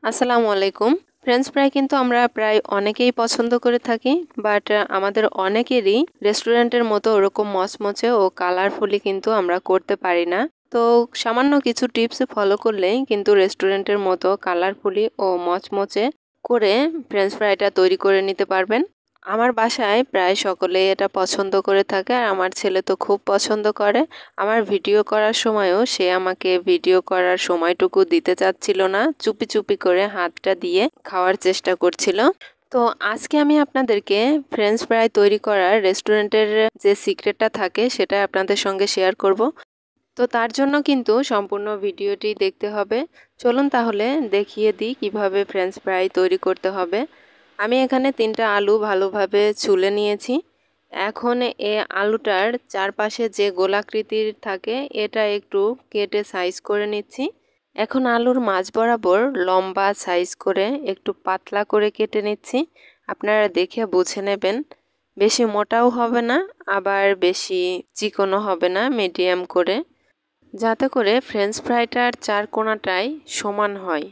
আসসালামু আলাইকুম। French fry কিন্তু আমরা প্রায় অনেকেই পছন্দ করে থাকি, বাট আমাদের অনেকেরই রেস্টুরেন্টের মতো ওরকম মচমচে ও কালারফুলি কিন্তু আমরা করতে পারি না। তো সামান্য কিছু টিপস ফলো করলেই কিন্তু রেস্টুরেন্টের মতো কালারফুলি ও মচমচে করে ফ্রেঞ্চ ফ্রাইটা তৈরি করে নিতে পারবেন। আমার বাসায় প্রায় সকলেই এটা পছন্দ করে থাকে, আর আমার ছেলে তো খুব পছন্দ করে। আমার ভিডিও করার সময়ও সে আমাকে ভিডিও করার সময়টুকু দিতে চাচ্ছিল না, চুপি চুপি করে হাতটা দিয়ে খাওয়ার চেষ্টা করছিল। তো আজকে আমি আপনাদেরকে ফ্রেঞ্চ ফ্রাই তৈরি করার রেস্টুরেন্টের যে সিক্রেটটা থাকে সেটা আপনাদের সঙ্গে শেয়ার করব। তো তার জন্য কিন্তু সম্পূর্ণ ভিডিওটি দেখতে হবে। চলুন তাহলে দেখিয়ে দিই কিভাবে ফ্রেঞ্চ ফ্রাই তৈরি করতে হবে। আমি এখানে 3টা আলু ভালোভাবে ছুলে নিয়েছি। এখন আলুটার চারপাশে যে গোলাকৃতির থাকে এটা একটু কেটে সাইজ করে নিচ্ছি। এখন আলুর মাঝ বরাবর লম্বা সাইজ করে একটু পাতলা করে কেটে নিচ্ছি। আপনারা দেখে বুঝে নেবেন, বেশি মোটাও হবে না আবার বেশি চিকনও হবে না, মিডিয়াম করে, যাতে করে ফ্রেঞ্চ ফ্রাইটার চার কোণাটাই সমান হয়।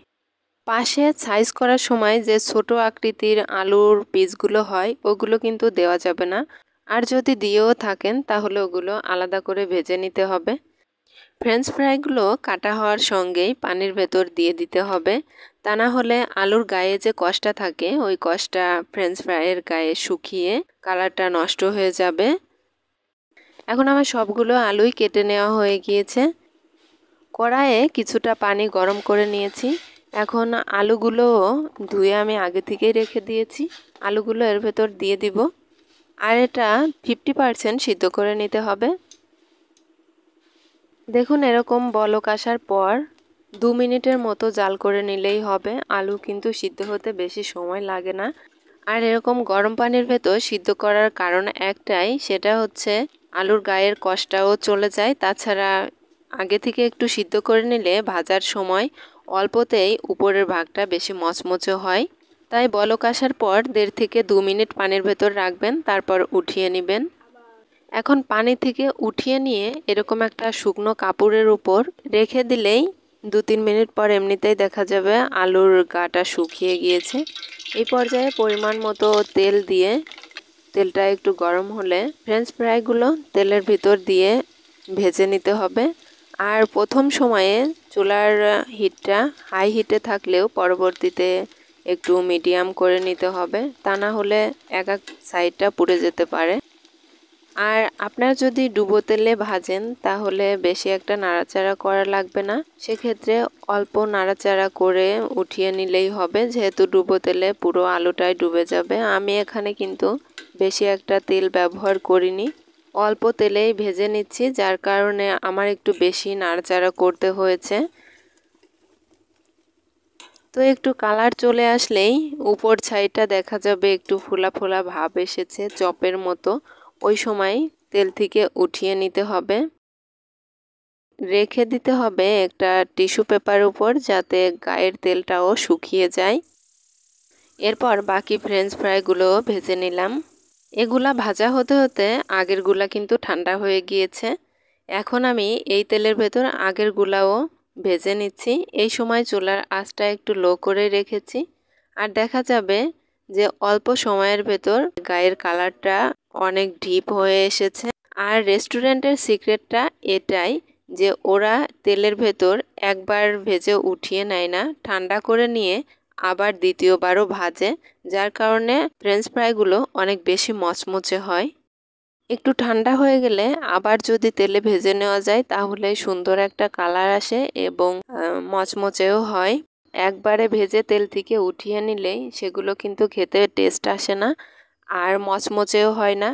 পাশে সাইজ করার সময় যে ছোট আকৃতির আলুর পিসগুলো হয় ওগুলো কিন্তু দেওয়া যাবে না, আর যদি দিয়েও থাকেন তাহলে ওগুলো আলাদা করে ভেজে নিতে হবে। ফ্রেঞ্চ ফ্রাইগুলো কাটা হওয়ার সঙ্গেই পানির ভেতর দিয়ে দিতে হবে, তা না হলে আলুর গায়ে যে কষটা থাকে ওই কষটা ফ্রেঞ্চ ফ্রাইয়ের গায়ে শুকিয়ে কালারটা নষ্ট হয়ে যাবে। এখন আমার সবগুলো আলুই কেটে নেওয়া হয়ে গিয়েছে। কড়াইয়ে কিছুটা পানি গরম করে নিয়েছি। এখন আলুগুলোও ধুয়ে আমি আগে থেকেই রেখে দিয়েছি, আলুগুলো এর ভেতর দিয়ে দিব। আর এটা 50% সিদ্ধ করে নিতে হবে। দেখুন এরকম বলক আসার পর 2 মিনিটের মতো জাল করে নিলেই হবে। আলু কিন্তু সিদ্ধ হতে বেশি সময় লাগে না। আর এরকম গরম পানির ভেতর সিদ্ধ করার কারণ একটাই, সেটা হচ্ছে আলুর গায়ের কষটাও চলে যায়। তাছাড়া আগে থেকে একটু সিদ্ধ করে নিলে ভাজার সময় অল্পতেই উপরের ভাগটা বেশি মচমচে হয়। তাই বলক আসার পর 1.5 থেকে 2 মিনিট পানির ভেতর রাখবেন, তারপর উঠিয়ে নেবেন। এখন পানি থেকে উঠিয়ে নিয়ে এরকম একটা শুকনো কাপড়ের উপর রেখে দিলেই 2-3 মিনিট পর এমনিতেই দেখা যাবে আলুর গাটা শুকিয়ে গিয়েছে। এই পর্যায়ে পরিমাণ মতো তেল দিয়ে, তেলটা একটু গরম হলে ফ্রেঞ্চ ফ্রাইগুলো তেলের ভিতর দিয়ে ভেজে নিতে হবে। আর প্রথম সময়ে চুলার হিটটা হাই হিটে থাকলেও পরবর্তীতে একটু মিডিয়াম করে নিতে হবে, তা না হলে এক সাইডটা পুড়ে যেতে পারে। আর আপনারা যদি ডুবো তেলে ভাজেন তাহলে বেশি একটা নাড়াচাড়া করা লাগবে না, সেক্ষেত্রে অল্প নাড়াচাড়া করে উঠিয়ে নিলেই হবে, যেহেতু ডুবো তেলে পুরো আলুটাই ডুবে যাবে। আমি এখানে কিন্তু বেশি একটা তেল ব্যবহার করিনি, অল্প তেলেই ভেজে নিচ্ছি, যার কারণে আমার একটু বেশি নাড়াচাড়া করতে হয়েছে। তো একটু কালার চলে আসলেই উপর সাইডটা দেখা যাবে একটু ফোলা ফোলা ভাব এসেছে চপের মতো, ওই সময় তেল থেকে উঠিয়ে নিতে হবে। রেখে দিতে হবে একটা টিস্যু পেপার উপর, যাতে গায়ের তেলটাও শুকিয়ে যায়। এরপর বাকি ফ্রেঞ্চ ফ্রাইগুলো ভেজে নিলাম। এগুলা ভাজা হতে হতে আগেরগুলা কিন্তু ঠান্ডা হয়ে গিয়েছে। এখন আমি এই তেলের ভেতর আগেরগুলাও ভেজে নিচ্ছি। এই সময় চুলার আঁচটা একটু লো করে রেখেছি। আর দেখা যাবে যে অল্প সময়ের ভেতর গায়ের কালারটা অনেক ডিপ হয়ে এসেছে। আর রেস্টুরেন্টের সিক্রেটটা এটাই যে ওরা তেলের ভেতর একবার ভেজে উঠিয়ে নেয় না, ঠান্ডা করে নিয়ে আবার দ্বিতীয়বারও ভাজে, যার কারণে ফ্রেঞ্চ ফ্রাইগুলো অনেক বেশি মচমচে হয়। একটু ঠান্ডা হয়ে গেলে আবার যদি তেলে ভেজে নেওয়া যায় তাহলে সুন্দর একটা কালার আসে এবং মচমচেও হয়। একবারে ভেজে তেল থেকে উঠিয়ে নিলেই সেগুলো কিন্তু খেতে টেস্ট আসে না, আর মচমচেও হয় না।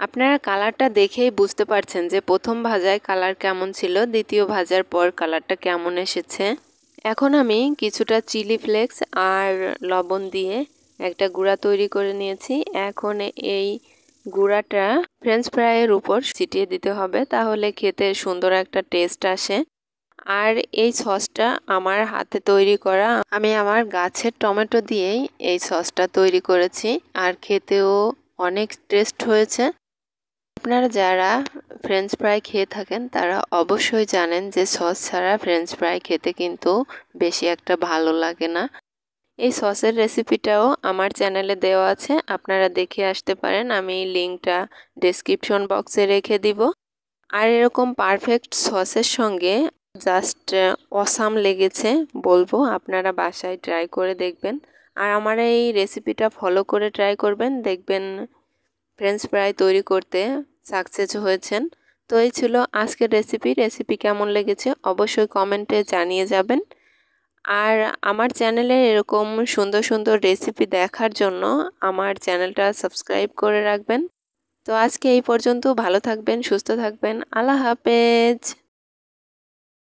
আপনারা কালারটা দেখেই বুঝতে পারছেন যে প্রথম ভাজায় কালার কেমন ছিল, দ্বিতীয় ভাজার পর কালারটা কেমন এসেছে। এখন আমি কিছুটা চিলি ফ্লেক্স আর লবণ দিয়ে একটা গুঁড়া তৈরি করে নিয়েছি। এখন এই গুঁড়াটা ফ্রেঞ্চ ফ্রাইয়ের উপর ছিটিয়ে দিতে হবে, তাহলে খেতে সুন্দর একটা টেস্ট আসে। আর এই সসটা আমার হাতে তৈরি করা, আমি আমার গাছের টমেটো দিয়েই এই সসটা তৈরি করেছি, আর খেতেও অনেক টেস্ট হয়েছে। আপনারা যারা ফ্রেঞ্চ ফ্রাই খেয়ে থাকেন তারা অবশ্যই জানেন যে সস ছাড়া ফ্রেঞ্চ ফ্রাই খেতে কিন্তু বেশি একটা ভালো লাগে না। এই সসের রেসিপিটাও আমার চ্যানেলে দেওয়া আছে, আপনারা দেখে আসতে পারেন। আমি লিঙ্কটা ডেসক্রিপশন বক্সে রেখে দিব। আর এরকম পারফেক্ট সসের সঙ্গে জাস্ট অসাম লেগেছে বলবো, আপনারা বাসায় ট্রাই করে দেখবেন। আর আমার এই রেসিপিটা ফলো করে ট্রাই করবেন, দেখবেন ফ্রেঞ্চ ফ্রাই তৈরি করতে সাকসেস হয়েছেন। তো এই ছিল আজকের রেসিপি কেমন লেগেছে অবশ্যই কমেন্টে জানিয়ে যাবেন। আর আমার চ্যানেলে এরকম সুন্দর সুন্দর রেসিপি দেখার জন্য আমার চ্যানেলটা সাবস্ক্রাইব করে রাখবেন। তো আজকে এই পর্যন্ত, ভালো থাকবেন, সুস্থ থাকবেন, আল্লাহ হাফেজ।